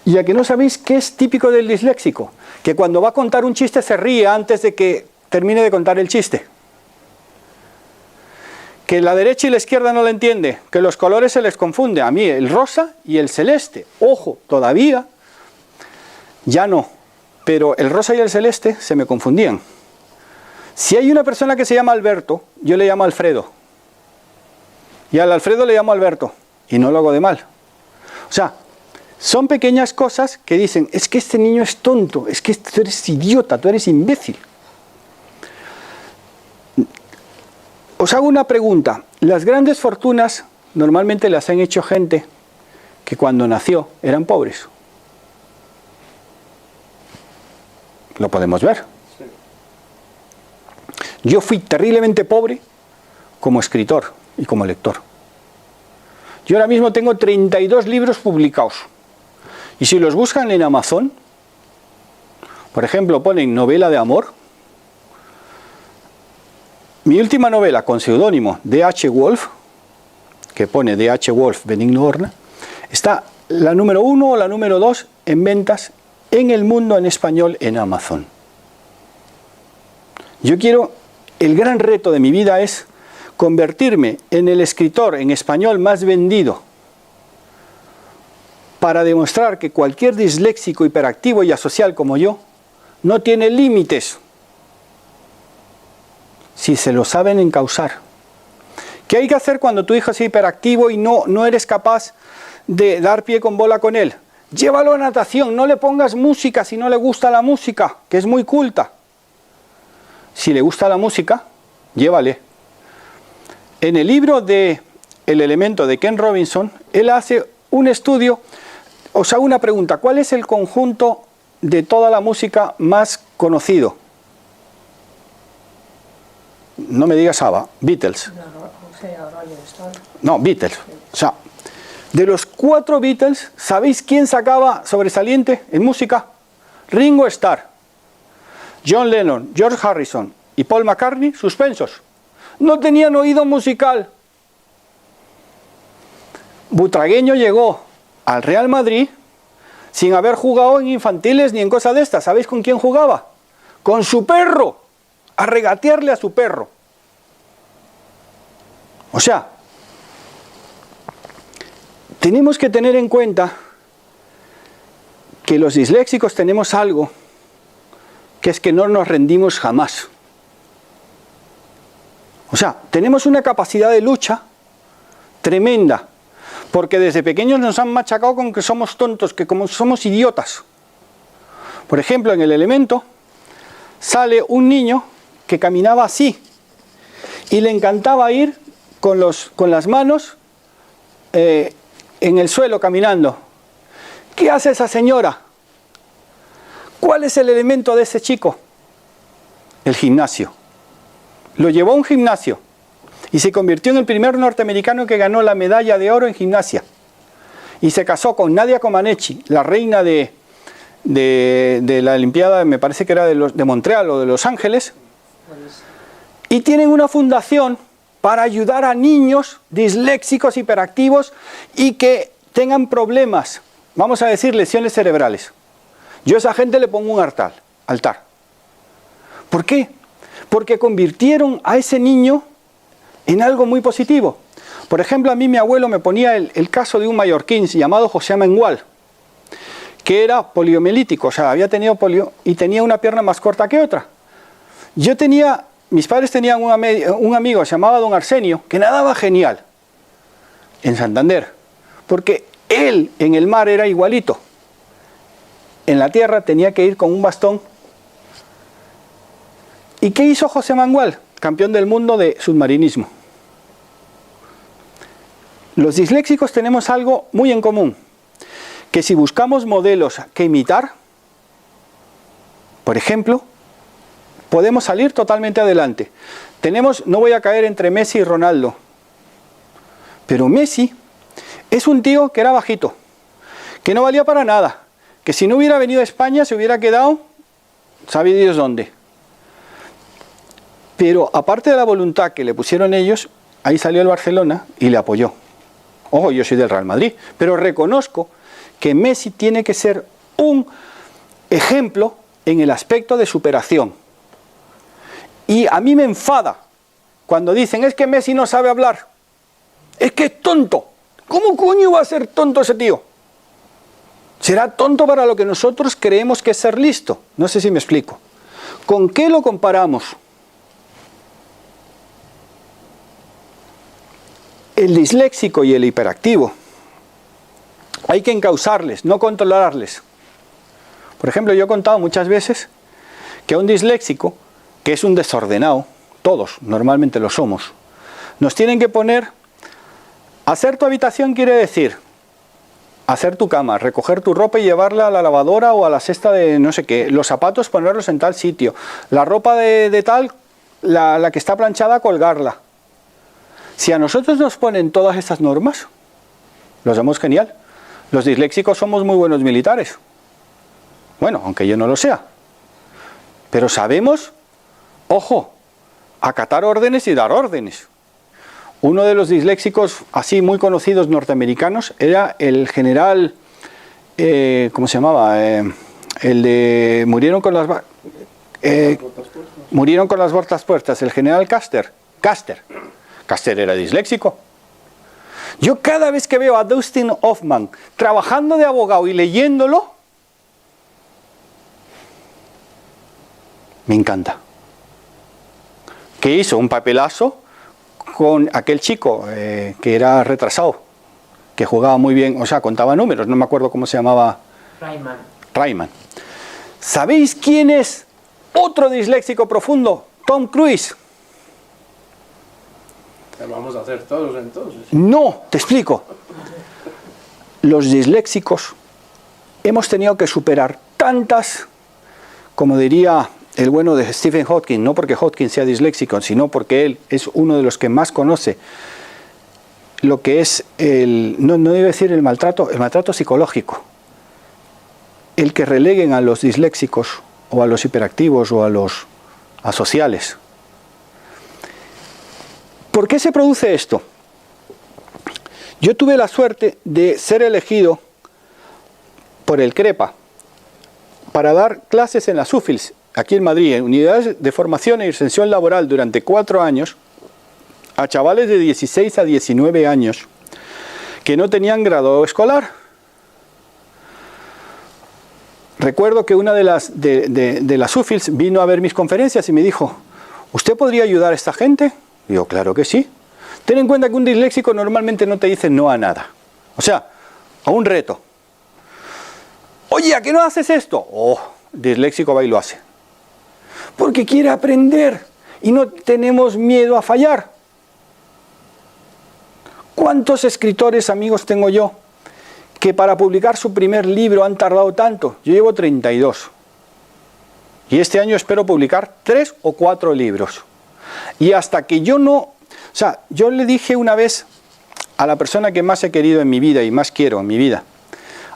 ¿Y a que no sabéis qué es típico del disléxico? Que cuando va a contar un chiste se ríe antes de que termine de contar el chiste. Que la derecha y la izquierda no lo entiende, que los colores se les confunde. A mí el rosa y el celeste, ojo, todavía ya no, pero el rosa y el celeste se me confundían. Si hay una persona que se llama Alberto, yo le llamo Alfredo, y al Alfredo le llamo Alberto, y no lo hago de mal. O sea, son pequeñas cosas que dicen, es que este niño es tonto, es que tú eres idiota, tú eres imbécil. Os hago una pregunta. Las grandes fortunas normalmente las han hecho gente que cuando nació eran pobres. Lo podemos ver. Yo fui terriblemente pobre como escritor y como lector. Yo ahora mismo tengo 32 libros publicados. Y si los buscan en Amazon, por ejemplo, ponen novela de amor. Mi última novela con seudónimo D.H. Wolf, que pone D.H. Wolf Benigno Horna, está la número 1 o la número 2 en ventas en el mundo en español en Amazon. Yo quiero, el gran reto de mi vida es convertirme en el escritor en español más vendido para demostrar que cualquier disléxico, hiperactivo y asocial como yo no tiene límites si se lo saben encauzar. ¿Qué hay que hacer cuando tu hijo es hiperactivo y no eres capaz de dar pie con bola con él? Llévalo a natación, no le pongas música si no le gusta la música, que es muy culta. Si le gusta la música, llévale. En el libro de El elemento de Ken Robinson, él hace un estudio, os hago una pregunta, ¿cuál es el conjunto de toda la música más conocido? No me digas ABBA, Beatles. No, Beatles. O sea, de los 4 Beatles, ¿sabéis quién sacaba sobresaliente en música? Ringo Starr, John Lennon, George Harrison y Paul McCartney, suspensos. No tenían oído musical. Butragueño llegó al Real Madrid sin haber jugado en infantiles ni en cosas de estas. ¿Sabéis con quién jugaba? Con su perro, a regatearle a su perro. O sea, tenemos que tener en cuenta que los disléxicos tenemos algo, que es que no nos rendimos jamás. O sea, tenemos una capacidad de lucha tremenda, porque desde pequeños nos han machacado con que somos tontos, que como somos idiotas. Por ejemplo, en El elemento sale un niño que caminaba así y le encantaba ir con las manos en el suelo caminando. ¿Qué hace esa señora? ¿Cuál es el elemento de ese chico? El gimnasio. Lo llevó a un gimnasio y se convirtió en el primer norteamericano que ganó la medalla de oro en gimnasia. Y se casó con Nadia Comaneci, la reina de la Olimpiada, me parece que era de Montreal o de Los Ángeles. Y tienen una fundación para ayudar a niños disléxicos, hiperactivos y que tengan problemas, vamos a decir, lesiones cerebrales. Yo a esa gente le pongo un altar. ¿Por qué? Porque convirtieron a ese niño en algo muy positivo. Por ejemplo, a mí mi abuelo me ponía el caso de un mallorquín llamado José Amengual, que era poliomielítico, o sea, había tenido polio y tenía una pierna más corta que otra. Mis padres tenían un amigo, se llamaba don Arsenio, que nadaba genial en Santander, porque él en el mar era igualito. En la tierra tenía que ir con un bastón. ¿Y qué hizo José Mangual? Campeón del mundo de submarinismo. Los disléxicos tenemos algo muy en común, que si buscamos modelos que imitar, por ejemplo, podemos salir totalmente adelante. No voy a caer entre Messi y Ronaldo, pero Messi es un tío que era bajito, que no valía para nada, que si no hubiera venido a España se hubiera quedado, sabe Dios dónde. Pero aparte de la voluntad que le pusieron ellos, ahí salió el Barcelona y le apoyó. Ojo, yo soy del Real Madrid, pero reconozco que Messi tiene que ser un ejemplo en el aspecto de superación. Y a mí me enfada cuando dicen, es que Messi no sabe hablar, es que es tonto. ¿Cómo coño va a ser tonto ese tío? Será tonto para lo que nosotros creemos que es ser listo. No sé si me explico. ¿Con qué lo comparamos? El disléxico y el hiperactivo hay que encauzarles, no controlarles. Por ejemplo, yo he contado muchas veces que a un disléxico, que es un desordenado, todos normalmente lo somos, nos tienen que poner, hacer tu habitación quiere decir hacer tu cama, recoger tu ropa y llevarla a la lavadora o a la cesta de no sé qué, los zapatos ponerlos en tal sitio, la ropa de tal, la que está planchada colgarla. Si a nosotros nos ponen todas estas normas, lo hacemos genial. Los disléxicos somos muy buenos militares. Bueno, aunque yo no lo sea. Pero sabemos, ojo, acatar órdenes y dar órdenes. Uno de los disléxicos así muy conocidos norteamericanos era el general, ¿cómo se llamaba? El de murieron con las botas puestas, el general Custer. Caster era disléxico. Yo cada vez que veo a Dustin Hoffman trabajando de abogado y leyéndolo, me encanta. Que hizo un papelazo con aquel chico que era retrasado, que jugaba muy bien, o sea, contaba números, no me acuerdo cómo se llamaba. Rayman. ¿Sabéis quién es otro disléxico profundo? Tom Cruise. Vamos a hacer todos entonces. No, te explico. Los disléxicos hemos tenido que superar tantas, como diría el bueno de Stephen Hawking, no porque Hawking sea disléxico, sino porque él es uno de los que más conoce lo que es no debe decir el maltrato psicológico. El que releguen a los disléxicos o a los hiperactivos o a los asociales. ¿Por qué se produce esto? Yo tuve la suerte de ser elegido por el CREPA para dar clases en las UFILS, aquí en Madrid, en unidades de formación e inserción laboral durante 4 años, a chavales de 16 a 19 años que no tenían grado escolar. Recuerdo que una de las UFILS vino a ver mis conferencias y me dijo, ¿usted podría ayudar a esta gente? Digo, claro que sí. Ten en cuenta que un disléxico normalmente no te dice no a nada. O sea, a un reto. Oye, ¿a qué no haces esto? Oh, disléxico va y lo hace. Porque quiere aprender y no tenemos miedo a fallar. ¿Cuántos escritores amigos tengo yo que para publicar su primer libro han tardado tanto? Yo llevo 32. Y este año espero publicar 3 o 4 libros. Y hasta que yo no... O sea, yo le dije una vez a la persona que más he querido en mi vida y más quiero en mi vida,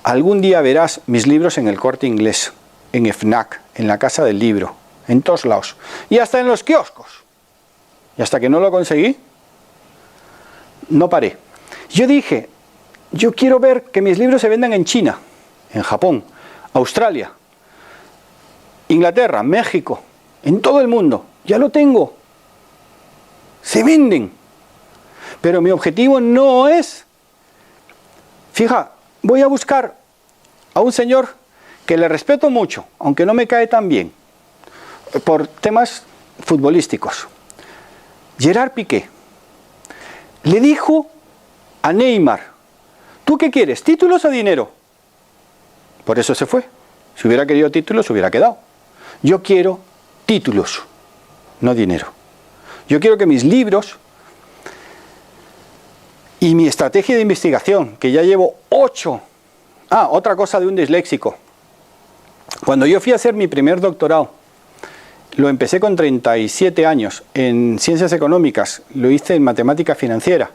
algún día verás mis libros en el Corte Inglés, en FNAC, en la Casa del Libro, en todos lados. Y hasta en los kioscos. Y hasta que no lo conseguí, no paré. Yo dije, yo quiero ver que mis libros se vendan en China, en Japón, Australia, Inglaterra, México, en todo el mundo. Ya lo tengo. Se venden. Pero mi objetivo no es... Fija, voy a buscar a un señor que le respeto mucho, aunque no me cae tan bien, por temas futbolísticos. Gerard Piqué le dijo a Neymar, ¿tú qué quieres, títulos o dinero? Por eso se fue. Si hubiera querido títulos, se hubiera quedado. Yo quiero títulos, no dinero. Yo quiero que mis libros y mi estrategia de investigación, que ya llevo 8... Ah, otra cosa de un disléxico. Cuando yo fui a hacer mi primer doctorado, lo empecé con 37 años en ciencias económicas, lo hice en matemática financiera.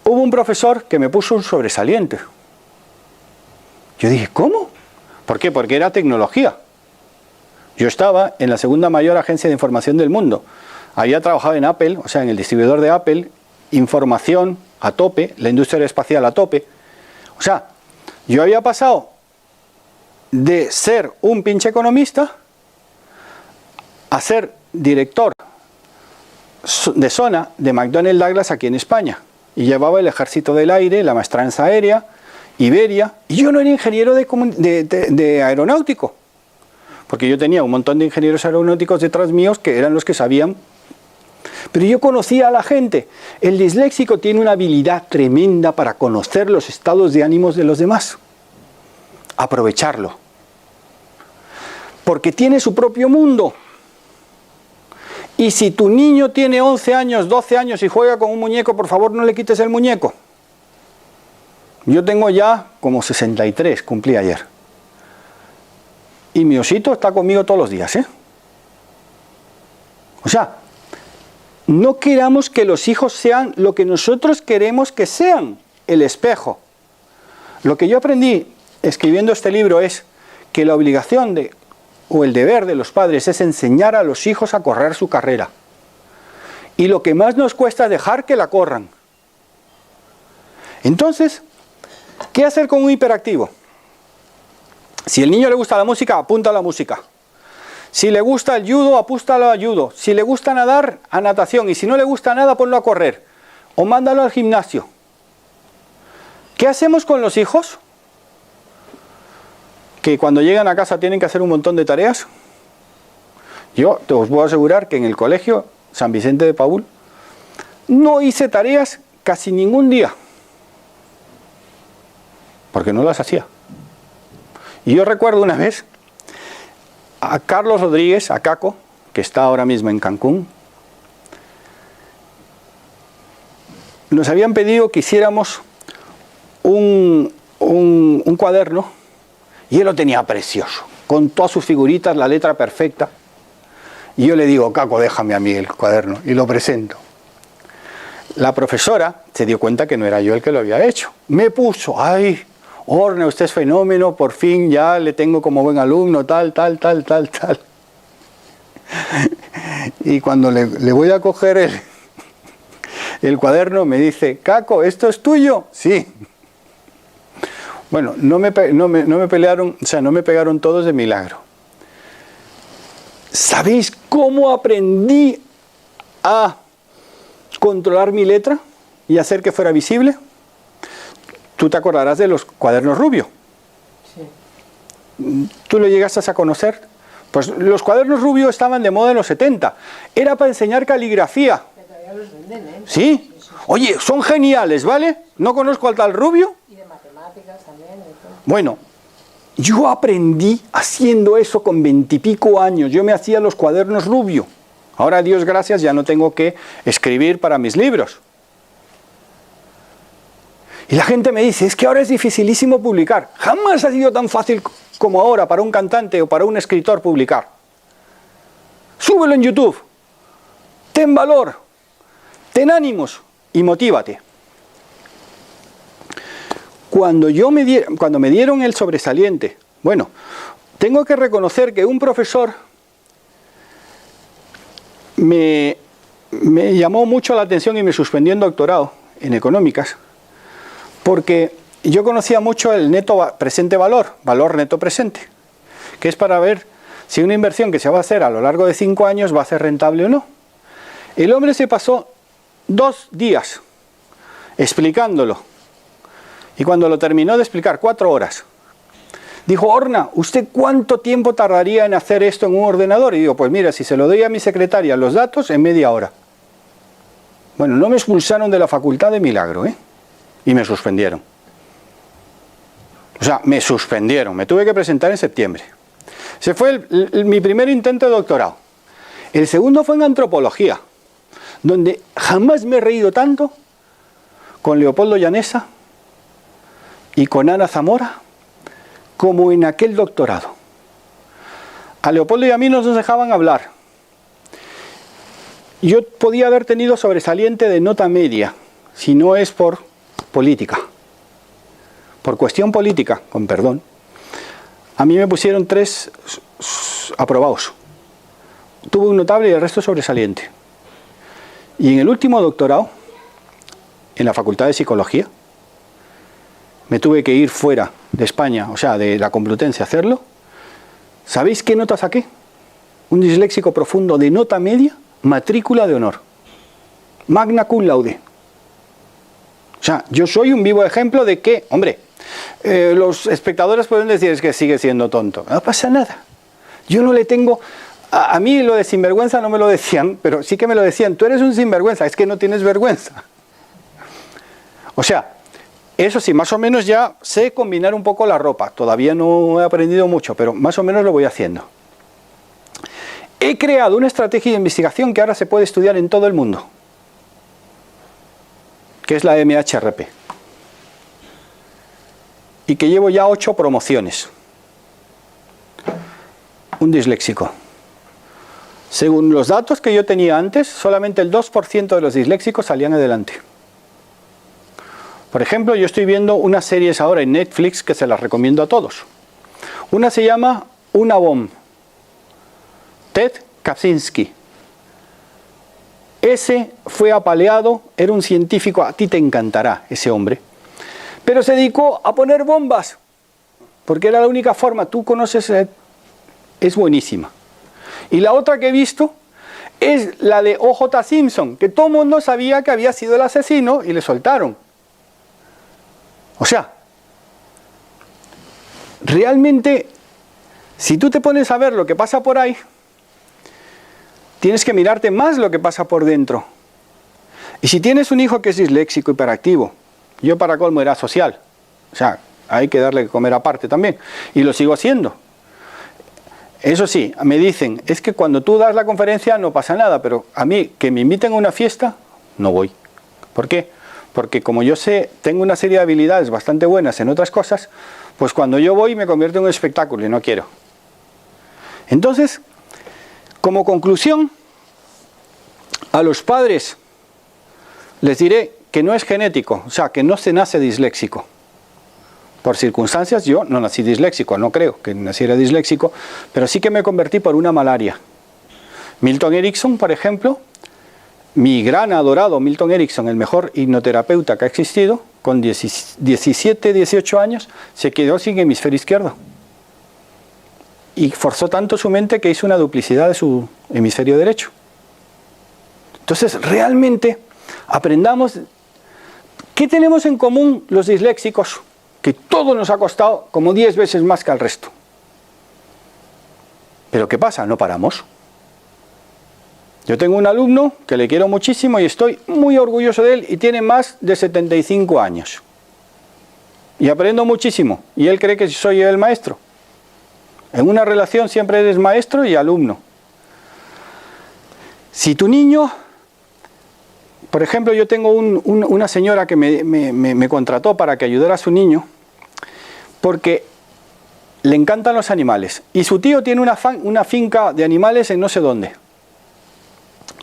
Hubo un profesor que me puso un sobresaliente. Yo dije, ¿cómo? ¿Por qué? Porque era tecnología. Yo estaba en la segunda mayor agencia de información del mundo. Había trabajado en Apple, o sea, en el distribuidor de Apple, información a tope, la industria aeroespacial a tope. O sea, yo había pasado de ser un pinche economista a ser director de zona de McDonnell Douglas aquí en España. Y llevaba el Ejército del Aire, la Maestranza Aérea, Iberia. Y yo no era ingeniero de aeronáutico. Porque yo tenía un montón de ingenieros aeronáuticos detrás míos que eran los que sabían. Pero yo conocía a la gente. El disléxico tiene una habilidad tremenda para conocer los estados de ánimos de los demás. Aprovecharlo. Porque tiene su propio mundo. Y si tu niño tiene 11 años, 12 años y juega con un muñeco, por favor no le quites el muñeco. Yo tengo ya como 63, cumplí ayer. Y mi osito está conmigo todos los días, ¿eh? O sea, no queramos que los hijos sean lo que nosotros queremos que sean, el espejo. Lo que yo aprendí escribiendo este libro es que la obligación o el deber de los padres es enseñar a los hijos a correr su carrera. Y lo que más nos cuesta es dejar que la corran. Entonces, ¿qué hacer con un hiperactivo? Si al niño le gusta la música, apunta a la música. Si le gusta el judo, apústalo a judo. Si le gusta nadar, a natación. Y si no le gusta nada, ponlo a correr. O mándalo al gimnasio. ¿Qué hacemos con los hijos? Que cuando llegan a casa tienen que hacer un montón de tareas. Yo te os puedo asegurar que en el colegio San Vicente de Paúl no hice tareas casi ningún día. Porque no las hacía. Y yo recuerdo una vez a Carlos Rodríguez, a Caco, que está ahora mismo en Cancún, nos habían pedido que hiciéramos un cuaderno y él lo tenía precioso, con todas sus figuritas, la letra perfecta. Y yo le digo, Caco, déjame a mí el cuaderno, y lo presento. La profesora se dio cuenta que no era yo el que lo había hecho. Me puso, ay, Orne, usted es fenómeno, por fin ya le tengo como buen alumno, tal. Y cuando le voy a coger el cuaderno, me dice, Caco, ¿esto es tuyo? Sí. Bueno, no me pelearon, o sea, no me pegaron todos de milagro. ¿Sabéis cómo aprendí a controlar mi letra y hacer que fuera visible? Tú te acordarás de los cuadernos Rubio. Sí. ¿Tú lo llegaste a conocer? Pues los cuadernos Rubio estaban de moda en los 70. Era para enseñar caligrafía. Que todavía los venden, ¿eh? ¿Sí? Oye, son geniales, ¿vale? No conozco al tal Rubio. Y de matemáticas también. De todo. Bueno, yo aprendí haciendo eso con 20 y pico años. Yo me hacía los cuadernos Rubio. Ahora, a Dios gracias, ya no tengo que escribir para mis libros. Y la gente me dice, es que ahora es dificilísimo publicar. Jamás ha sido tan fácil como ahora para un cantante o para un escritor publicar. Súbelo en YouTube. Ten valor. Ten ánimos y motívate. Cuando me dieron el sobresaliente, bueno, tengo que reconocer que un profesor me llamó mucho la atención y me suspendió en doctorado en económicas, porque yo conocía mucho el neto presente valor, valor neto presente, que es para ver si una inversión que se va a hacer a lo largo de 5 años va a ser rentable o no. El hombre se pasó 2 días explicándolo, y cuando lo terminó de explicar, 4 horas, dijo, Orna, ¿usted cuánto tiempo tardaría en hacer esto en un ordenador? Y digo, pues mira, si se lo doy a mi secretaria los datos, en media hora. Bueno, no me expulsaron de la facultad de milagro, ¿eh? Y me suspendieron. O sea, me suspendieron, me tuve que presentar en septiembre. Ese fue mi primer intento de doctorado. El segundo fue en antropología, donde jamás me he reído tanto con Leopoldo Llanesa y con Ana Zamora como en aquel doctorado. A Leopoldo y a mí no nos dejaban hablar. Yo podía haber tenido sobresaliente de nota media, si no es por política. Por cuestión política, con perdón. A mí me pusieron 3 aprobados. Tuve un notable y el resto sobresaliente. Y en el último doctorado, en la Facultad de Psicología, me tuve que ir fuera de España, o sea, de la Complutense a hacerlo. ¿Sabéis qué nota saqué? Un disléxico profundo de nota media, matrícula de honor. Magna cum laude. O sea, yo soy un vivo ejemplo de que, hombre, los espectadores pueden decir es que sigue siendo tonto. No pasa nada. Yo no le tengo... A mí lo de sinvergüenza no me lo decían, pero sí que me lo decían, tú eres un sinvergüenza, es que no tienes vergüenza. O sea, eso sí, más o menos ya sé combinar un poco la ropa. Todavía no he aprendido mucho, pero más o menos lo voy haciendo. He creado una estrategia de investigación que ahora se puede estudiar en todo el mundo, que es la MHRP. Y que llevo ya 8 promociones. Un disléxico. Según los datos que yo tenía antes, solamente el 2% de los disléxicos salían adelante. Por ejemplo, yo estoy viendo unas series ahora en Netflix que se las recomiendo a todos. Una se llama Una Bomb. Ted Kaczynski. Ese fue apaleado, era un científico, a ti te encantará ese hombre, pero se dedicó a poner bombas, porque era la única forma, tú conoces, es buenísima. Y la otra que he visto es la de O.J. Simpson, que todo el mundo sabía que había sido el asesino y le soltaron. O sea, realmente, si tú te pones a ver lo que pasa por ahí, tienes que mirarte más lo que pasa por dentro. Y si tienes un hijo que es disléxico, hiperactivo, yo para colmo era social, o sea, hay que darle que comer aparte también, y lo sigo haciendo. Eso sí, me dicen, es que cuando tú das la conferencia no pasa nada, pero a mí que me inviten a una fiesta, no voy. ¿Por qué? Porque como yo sé, tengo una serie de habilidades bastante buenas en otras cosas, pues cuando yo voy me convierto en un espectáculo y no quiero. Entonces, como conclusión, a los padres les diré que no es genético, o sea, que no se nace disléxico. Por circunstancias, yo no nací disléxico, no creo que naciera disléxico, pero sí que me convertí por una malaria. Milton Erickson, por ejemplo, mi gran adorado Milton Erickson, el mejor hipnoterapeuta que ha existido, con 17, 18 años, se quedó sin hemisferio izquierdo. Y forzó tanto su mente que hizo una duplicidad de su hemisferio derecho. Entonces, realmente, aprendamos, ¿qué tenemos en común los disléxicos? Que todo nos ha costado como 10 veces más que al resto. Pero ¿qué pasa? No paramos. Yo tengo un alumno que le quiero muchísimo y estoy muy orgulloso de él y tiene más de 75 años. Y aprendo muchísimo. Y él cree que soy el maestro. En una relación siempre eres maestro y alumno. Si tu niño... Por ejemplo, yo tengo una señora que me contrató para que ayudara a su niño porque le encantan los animales. Y su tío tiene una finca de animales en no sé dónde.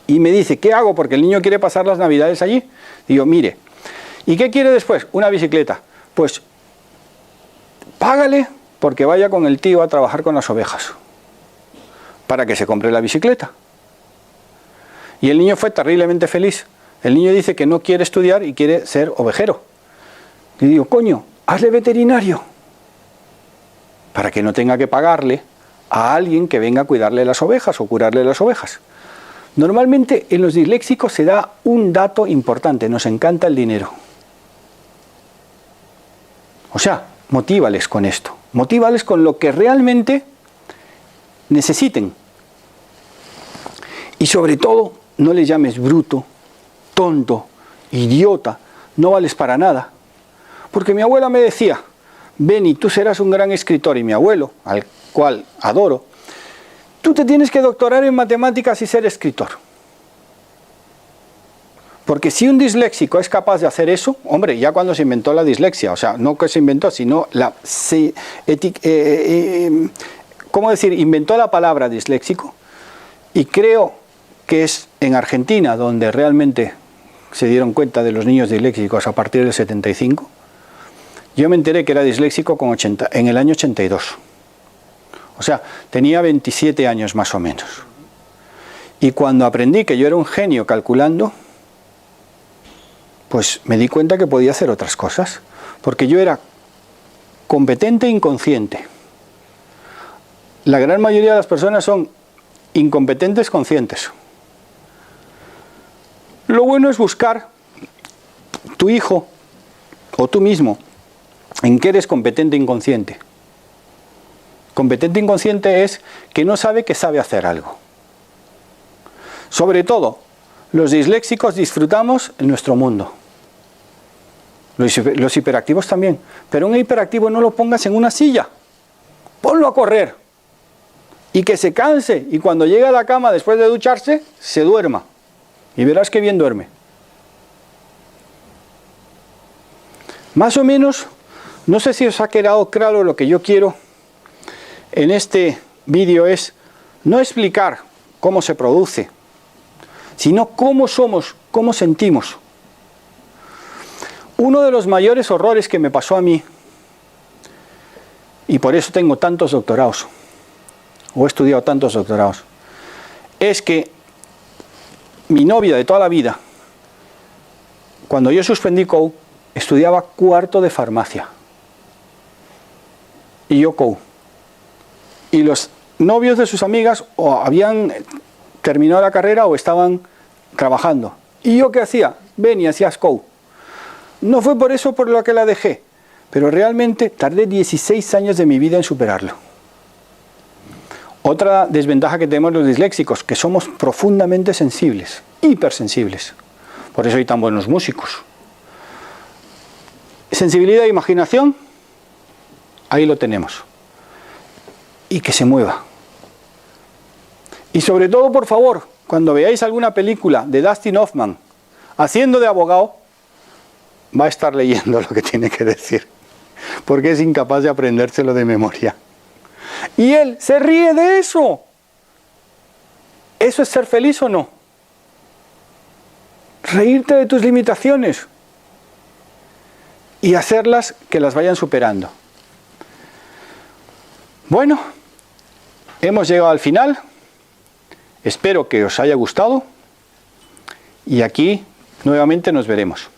Y me dice, ¿qué hago? Porque el niño quiere pasar las navidades allí. Digo, mire, ¿y qué quiere después? Una bicicleta. Pues págale porque vaya con el tío a trabajar con las ovejas para que se compre la bicicleta. Y el niño fue terriblemente feliz. El niño dice que no quiere estudiar y quiere ser ovejero. Y digo, coño, hazle veterinario. Para que no tenga que pagarle a alguien que venga a cuidarle las ovejas o curarle las ovejas. Normalmente en los disléxicos se da un dato importante, nos encanta el dinero. O sea, motívales con esto. Motívales con lo que realmente necesiten. Y sobre todo, no les llames bruto, tonto, idiota, no vales para nada. Porque mi abuela me decía, Beni, tú serás un gran escritor, y mi abuelo, al cual adoro, tú te tienes que doctorar en matemáticas y ser escritor. Porque si un disléxico es capaz de hacer eso, hombre, ya cuando se inventó la dislexia, o sea, no que se inventó, sino ¿cómo decir? Inventó la palabra disléxico, y creo que es en Argentina donde realmente se dieron cuenta de los niños disléxicos a partir del 75. Yo me enteré que era disléxico en el año 82. O sea, tenía 27 años más o menos. Y cuando aprendí que yo era un genio calculando, pues me di cuenta que podía hacer otras cosas. Porque yo era competente e inconsciente. La gran mayoría de las personas son incompetentes conscientes. Lo bueno es buscar tu hijo o tú mismo en qué eres competente e inconsciente. Competente e inconsciente es que no sabe que sabe hacer algo. Sobre todo, los disléxicos disfrutamos en nuestro mundo. Los hiperactivos también. Pero un hiperactivo no lo pongas en una silla. Ponlo a correr. Y que se canse. Y cuando llegue a la cama después de ducharse, se duerma. Y verás que bien duerme. Más o menos, no sé si os ha quedado claro lo que yo quiero en este vídeo es no explicar cómo se produce, sino cómo somos, cómo sentimos. Uno de los mayores horrores que me pasó a mí, y por eso tengo tantos doctorados, o he estudiado tantos doctorados, es que mi novia de toda la vida, cuando yo suspendí COU, estudiaba cuarto de farmacia. Y yo COU. Y los novios de sus amigas o habían terminado la carrera o estaban trabajando. ¿Y yo qué hacía? Ven y hacía SCO. No fue por eso por lo que la dejé, pero realmente tardé 16 años de mi vida en superarlo. Otra desventaja que tenemos los disléxicos, que somos profundamente sensibles, hipersensibles. Por eso hay tan buenos músicos. Sensibilidad e imaginación, ahí lo tenemos. Y que se mueva. Y sobre todo, por favor, cuando veáis alguna película de Dustin Hoffman haciendo de abogado, va a estar leyendo lo que tiene que decir, porque es incapaz de aprendérselo de memoria. Y él se ríe de eso. ¿Eso es ser feliz o no? Reírte de tus limitaciones y hacerlas que las vayan superando. Bueno, hemos llegado al final. Espero que os haya gustado y aquí nuevamente nos veremos.